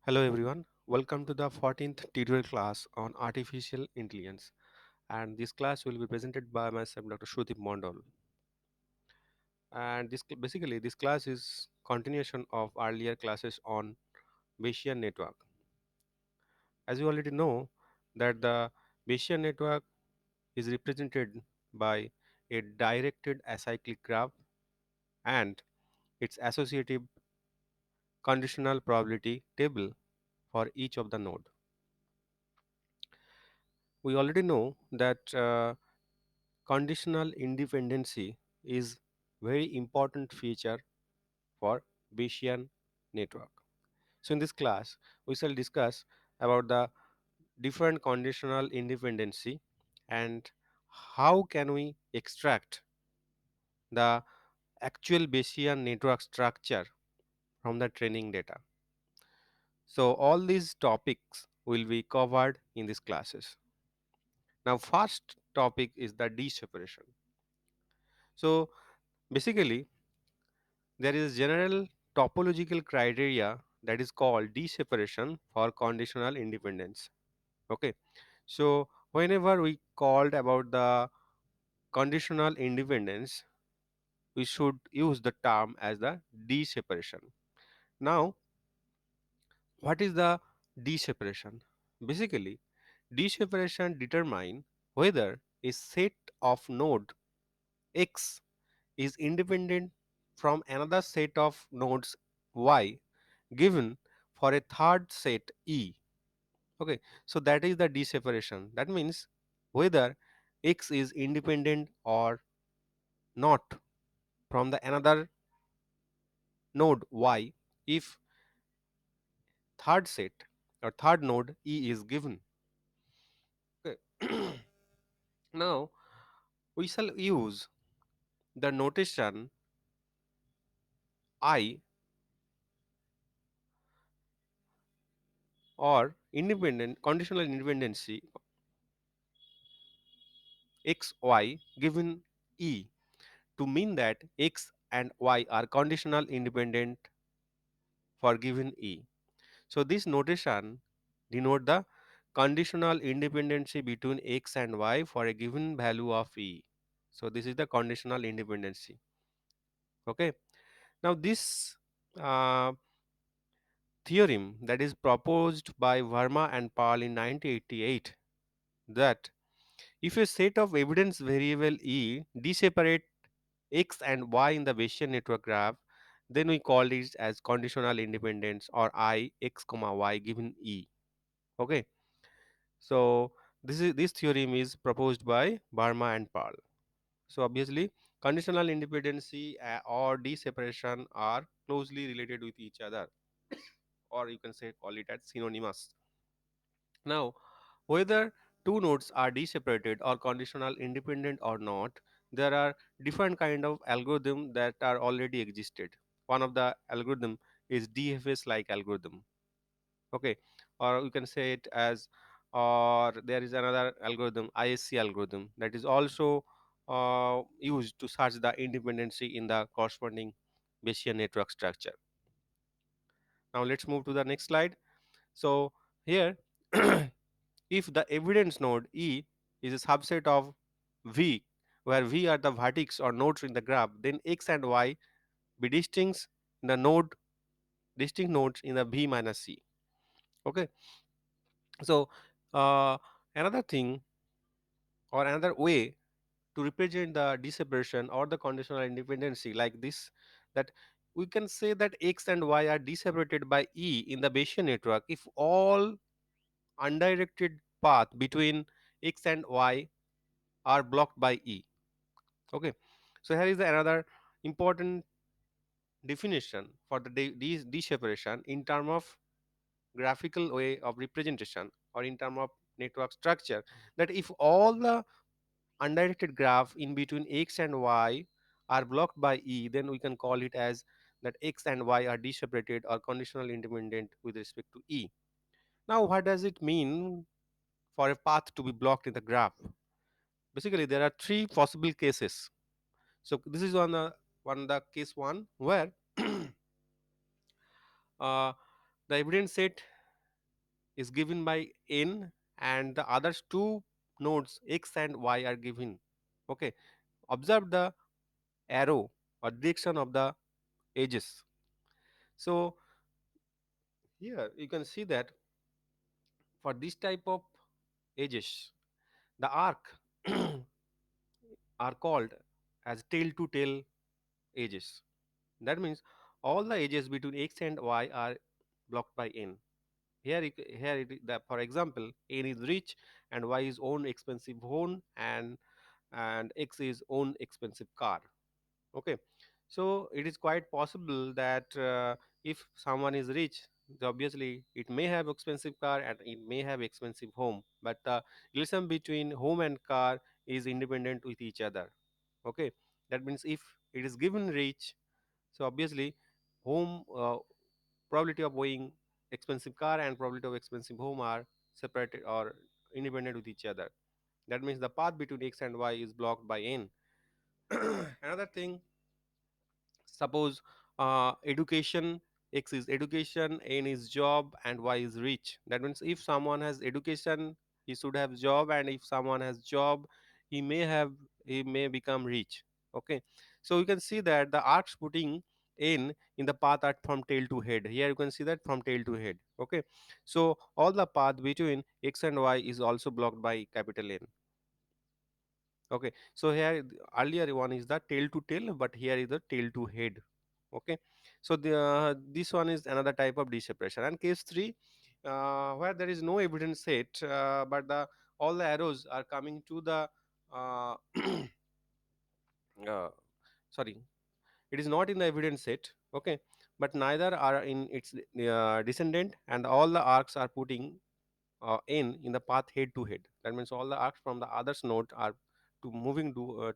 Hello everyone, welcome to the 14th tutorial class on artificial intelligence, and this class will be presented by myself Dr. Shruti Mondal. And basically this class is continuation of earlier classes on Bayesian network. As you already know that the Bayesian network is represented by a directed acyclic graph and its associative conditional probability table for each of the node. We already know that conditional independency is very important feature for Bayesian network. So in this class, we shall discuss about the different conditional independency and how can we extract the actual Bayesian network structure from the training data. So all these topics will be covered in these classes. Now first topic is the D-separation. So basically there is general topological criteria that is called D-separation for conditional independence. Okay, so whenever we called about the conditional independence, we should use the term as the D-separation. Now what is the D-separation? Basically D-separation determine whether a set of node X is independent from another set of nodes Y given for a third set E. Okay, so that is the D-separation. That means whether X is independent or not from the another node Y if third set or third node E is given. Okay. Now we shall use the notation I or independent conditional independency X Y given E to mean that X and Y are conditional independent for given E. So this notation denote the conditional independency between X and Y for a given value of E. So this is the conditional independency. Okay. Now this uh, theorem that is proposed by Verma and Paul in 1988 that if a set of evidence variable E deseparate X and Y in the Bayesian network graph, then we call it as conditional independence or I X comma Y given E. Okay. So this theorem is proposed by Barma and Paul. So obviously conditional independency or deseparation are closely related with each other, or you can say call it as synonymous. Now whether two nodes are deseparated or conditional independent or not, there are different kind of algorithm that are already existed. One of the algorithm is DFS like algorithm. Okay, or you can say it as, or there is another algorithm ISC algorithm that is also used to search the independency in the corresponding Bayesian network structure. Now let's move to the next slide. So here if the evidence node E is a subset of V, where V are the vertex or nodes in the graph, then X and Y be distinct nodes in the V minus C. Okay, so uh, another thing or another way to represent the deseparation or the conditional independency like this, that we can say that X and Y are deseparated by E in the Bayesian network if all undirected path between X and Y are blocked by E. Okay, so here is another important definition for the deseparation in term of graphical way of representation or in term of network structure, that if all the undirected graph in between X and Y are blocked by E, then we can call it as that X and Y are deseparated or conditional independent with respect to E. Now what does it mean for a path to be blocked in the graph? Basically there are three possible cases. So this is on the case one where uh, the evidence set is given by n, and the others two nodes x and y are given. Okay, observe the arrow or direction of the edges. So here you can see that for this type of edges, the arc are called as tail to tail edges. That means all the edges between x and y are blocked by n. Here, for example, n is rich and y is own expensive home, and x is own expensive car. Okay, so it is quite possible that if someone is rich, obviously it may have expensive car and it may have expensive home, but the relation between home and car is independent with each other. Okay, that means if it is given rich, so obviously home probability of buying expensive car and probability of expensive home are separated or independent with each other. That means the path between x and y is blocked by n. Another thing, suppose education, x is education, n is job, and y is rich. That means if someone has education, he should have job, and if someone has job, he may become rich. Okay, so you can see that the arcs putting in the path are from tail to head. Here you can see that from tail to head. Okay, so all the path between x and y is also blocked by capital N. Okay, so here earlier one is the tail to tail, but here is the tail to head. Okay, so this one is another type of deseparation. And case 3, where there is no evidence set, but the all the arrows are coming to the uh, uh, sorry, it is not in the evidence set. Okay, but neither are in its descendant, and all the arcs are putting in the path head to head. That means all the arcs from the others node are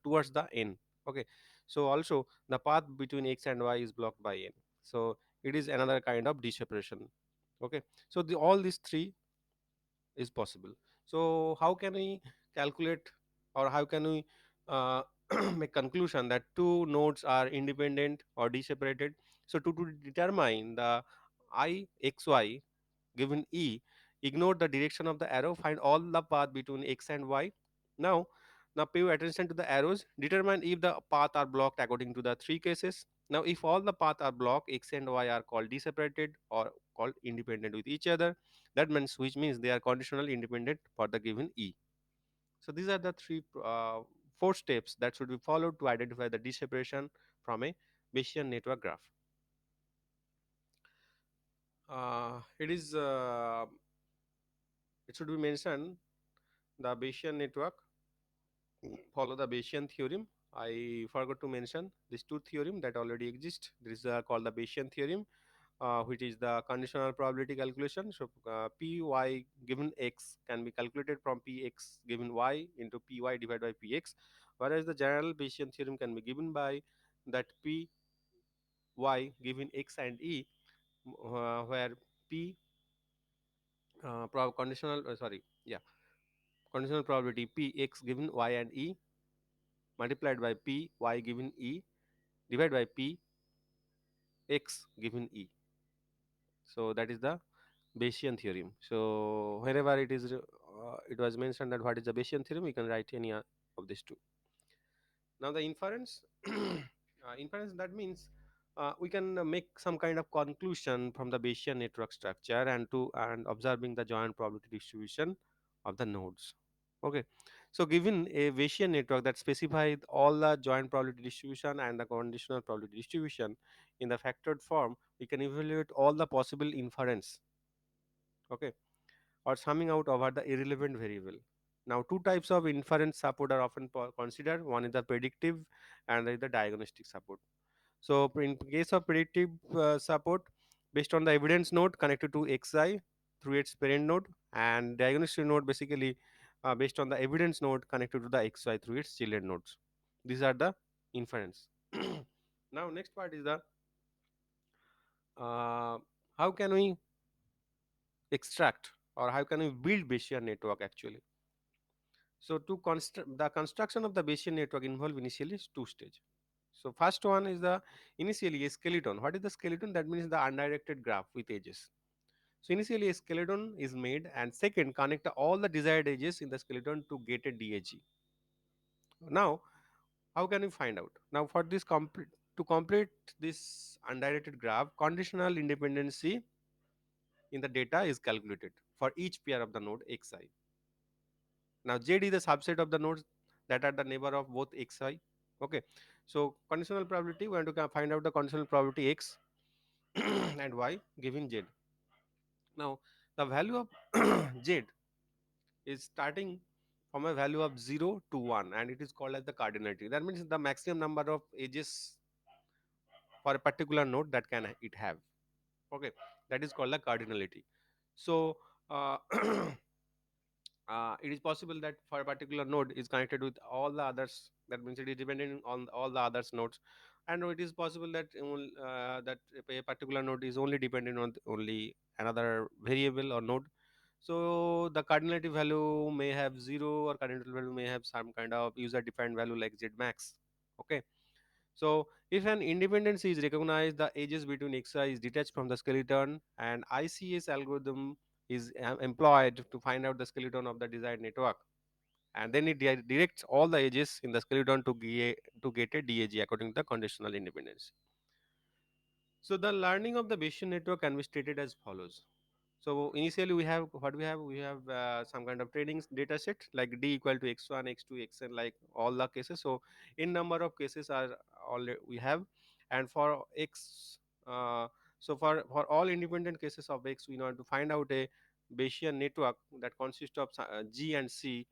towards the n. Okay, so also the path between x and y is blocked by n. So it is another kind of deseparation. Okay, so all these three is possible. So how can we calculate, or how can we uh, make conclusion that two nodes are independent or deseparated? So to determine the I x y given E, ignore the direction of the arrow, find all the path between x and y. Now, pay attention to the arrows, determine if the path are blocked according to the three cases. Now, if all the paths are blocked, x and y are called deseparated or called independent with each other. That means, which means they are conditional independent for the given E. So these are the four steps that should be followed to identify the deseparation from a Bayesian network graph. It is it should be mentioned the Bayesian network follow the Bayesian theorem. I forgot to mention these two theorem that already exist. This is called the Bayesian theorem, which is the conditional probability calculation. So Py given x can be calculated from Px given y into Py divided by Px, whereas the general Bayesian theorem can be given by that Py given x and e, where P conditional sorry, yeah, conditional probability Px given y and e multiplied by P y given E divided by P x given E. So that is the Bayesian theorem. So wherever it was mentioned that what is the Bayesian theorem, you can write any of these two. Now the inference, inference, that means we can make some kind of conclusion from the Bayesian network structure and observing the joint probability distribution of the nodes. Okay, so given a Bayesian network that specifies all the joint probability distribution and the conditional probability distribution in the factored form, we can evaluate all the possible inference. Okay, or summing out over the irrelevant variable. Now, two types of inference support are often considered. One is the predictive and the diagnostic support. So, in case of predictive support, based on the evidence node connected to xi through its parent node, and diagnostic node basically based on the evidence node connected to the xy through its children nodes. These are the inference. Now, next part is the how can we extract or how can we build Bayesian network actually. So to construct the construction of the Bayesian network involve initially two stage. So first one is the initially a skeleton. What is the skeleton? That means the undirected graph with edges. So initially a skeleton is made, and second connect all the desired edges in the skeleton to get a DAG. Now how can we find out? Now for this complete to complete this undirected graph, conditional independency in the data is calculated for each pair of the node xi. Now Z is the subset of the nodes that are the neighbor of both xi. Okay, so conditional probability, we want to find out the conditional probability x and y giving Z. Now the value of Z is starting from a value of 0 to 1, and it is called as the cardinality. That means the maximum number of edges for a particular node that can it have. Okay, that is called the cardinality. So it is possible that for a particular node is connected with all the others, that means it is dependent on all the others nodes, and it is possible that that a particular node is only dependent on only another variable or node. So the cardinality value may have 0, or cardinality value may have some kind of user defined value like Z max. Okay, so if an independence is recognized, the edges between xi is detached from the skeleton, and ICS algorithm is employed to find out the skeleton of the desired network, and then it directs all the edges in the skeleton to get a DAG according to the conditional independence. So the learning of the Bayesian network can be stated as follows. So initially we have what we have some kind of training data set like d equal to x1, x2, xn, like all the cases. So in number of cases are all we have, and for x, so for all independent cases of x, we want to find out a Bayesian network that consists of g and c.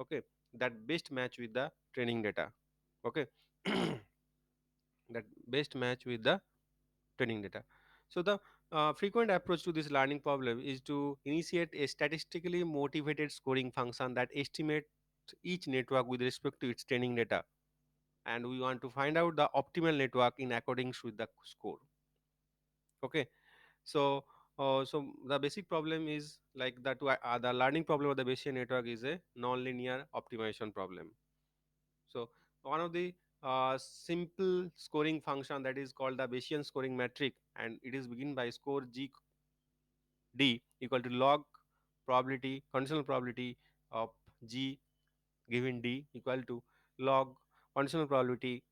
Okay, that best match with the training data. Okay, that best match with the training data. So the frequent approach to this learning problem is to initiate a statistically motivated scoring function that estimates each network with respect to its training data, and we want to find out the optimal network in accordance with the score. Okay, so so the basic problem is like that the learning problem of the Bayesian network is a non-linear optimization problem. So one of the simple scoring function that is called the Bayesian scoring metric, and it is begin by score g d equal to log probability, conditional probability of g given d equal to log conditional probability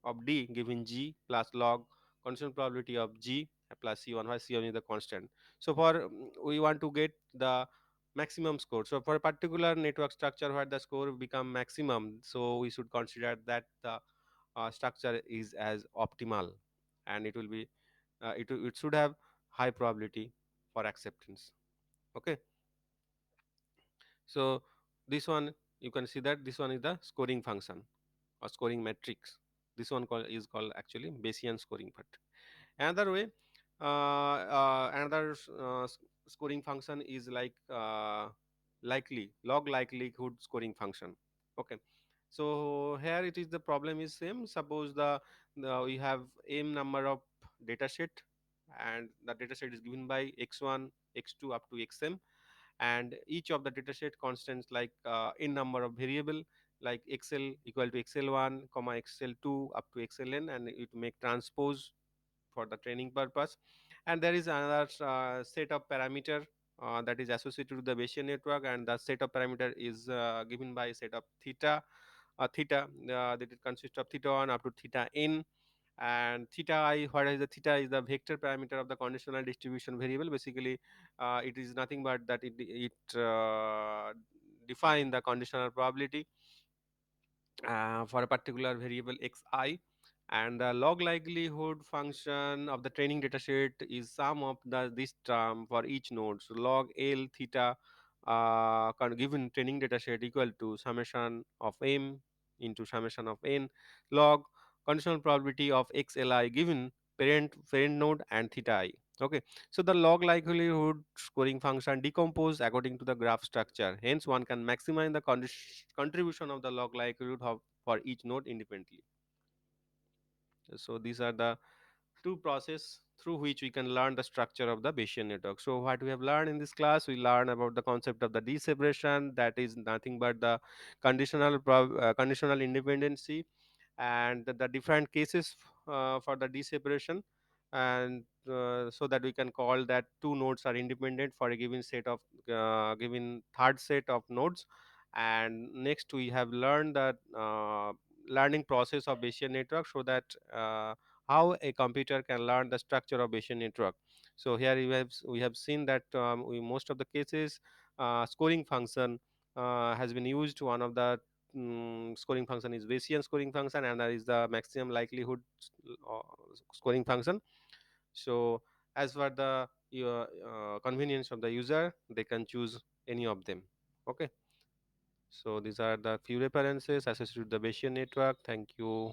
of d given g plus log conditional probability of g plus c1, where c1 is the constant. So for we want to get the maximum score. So for a particular network structure where the score become maximum, so we should consider that the structure is as optimal, and it will be it should have high probability for acceptance. Okay, so this one you can see that this one is the scoring function or scoring matrix. This one is called actually Bayesian scoring matrix. Another way, another scoring function is like log likelihood scoring function. Okay, so here it is the problem is same. Suppose the we have m number of data set, and the data set is given by x1, x2 up to xm, and each of the dataset constants like in number of variable like xl equal to xl1 comma xl2 up to xln, and it make transpose for the training purpose. And there is another set of parameter that is associated with the Bayesian network, and the set of parameter is given by a set of theta that it consists of theta 1 up to theta n, and theta I, what is the theta is the vector parameter of the conditional distribution variable. Basically it is nothing but that it define the conditional probability for a particular variable xi, and the log likelihood function of the training data set is sum of this term for each node. So log L theta given training data set equal to summation of m into summation of n log conditional probability of xli given parent node and theta I. Okay, so the log likelihood scoring function decompose according to the graph structure. Hence, one can maximize the contribution of the log likelihood for each node independently. So these are the two process through which we can learn the structure of the Bayesian network. So what we have learned in this class, we learn about the concept of the d-separation, that is nothing but the conditional independency, and the different cases for the d-separation, and so that we can call that two nodes are independent for a given set of given third set of nodes. And next we have learned that learning process of Bayesian network, so that how a computer can learn the structure of Bayesian network. So here we have seen that we most of the cases scoring function has been used. One of the scoring function is Bayesian scoring function, and that is the maximum likelihood uh, scoring function. So as for the convenience of the user, they can choose any of them. Okay, so these are the few references associated with the Bayesian network. Thank you.